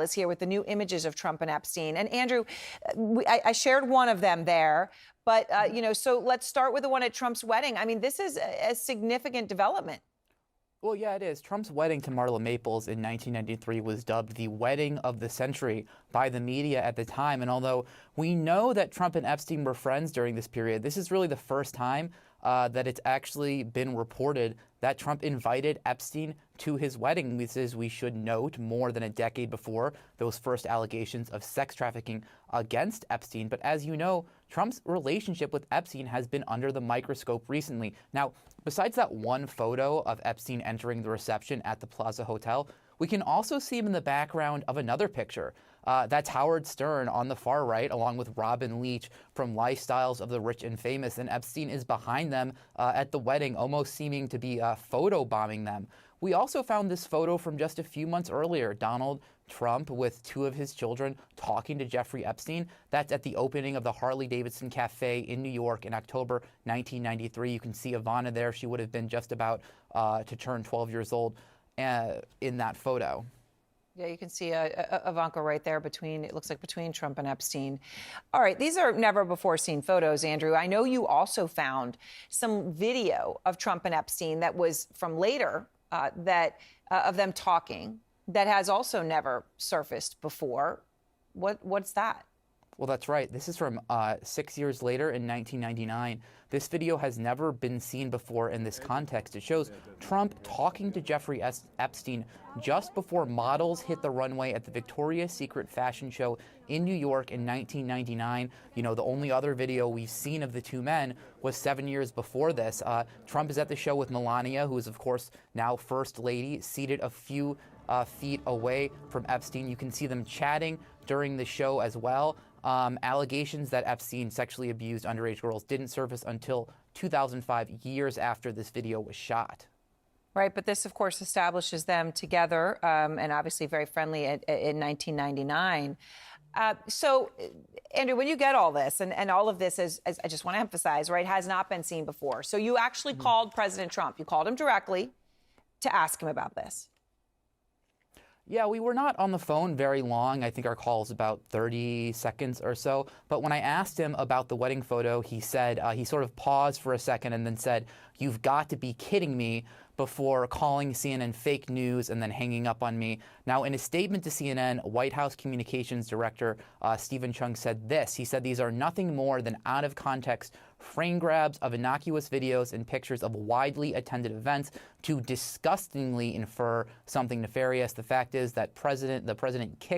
is here with the new images of Trump and Epstein. And Andrew, I shared one of them there, but so let's start with the one at Trump's wedding. I mean, this is a significant development. Well, yeah, it is. Trump's wedding to Marla Maples in 1993 was dubbed the wedding of the century by the media at the time. And although we know that Trump and Epstein were friends during this period, this is really the first time that it's actually been reported that Trump invited Epstein to his wedding. This is, we should note, more than a decade before those first allegations of sex trafficking against Epstein. But as you know, Trump's relationship with Epstein has been under the microscope recently. Now, besides that one photo of Epstein entering the reception at the Plaza Hotel, we can also see him in the background of another picture. That's Howard Stern on the far right, along with Robin Leach from Lifestyles of the Rich and Famous. And Epstein is behind them at the wedding, almost seeming to be photobombing them. We also found this photo from just a few months earlier. Donald Trump with two of his children talking to Jeffrey Epstein. That's at the opening of the Harley-Davidson Cafe in New York in October 1993. You can see Ivana there. She would have been just about to turn 12 years old in that photo. Yeah, you can see Ivanka right there it looks like between Trump and Epstein. All right, these are never before seen photos, Andrew. I know you also found some video of Trump and Epstein that was from later of them talking that has also never surfaced before. What's that? Well, that's right. This is from 6 years later in 1999. This video has never been seen before in this context. It shows Trump talking to Jeffrey Epstein just before models hit the runway at the Victoria's Secret fashion show in New York in 1999. You know, the only other video we've seen of the two men was 7 years before this. Trump is at the show with Melania, who is, of course, now First Lady, seated a few feet away from Epstein. You can see them chatting during the show as well. Allegations that Epstein sexually abused underage girls didn't surface until 2005, years after this video was shot. Right, but this, of course, establishes them together and obviously very friendly in 1999. So, Andrew, when you get all this, and all of this, as I just want to emphasize, right, has not been seen before. So you actually called President Trump. You called him directly to ask him about this. Yeah, we were not on the phone very long. I think our call was about 30 seconds or so. But when I asked him about the wedding photo, he said, he sort of paused for a second and then said, "You've got to be kidding me," before calling CNN fake news and then hanging up on me. Now, in a statement to CNN, White House Communications Director Stephen Chung said this. He said these are nothing more than out of context frame grabs of innocuous videos and pictures of widely attended events to disgustingly infer something nefarious. The fact is that the president kicked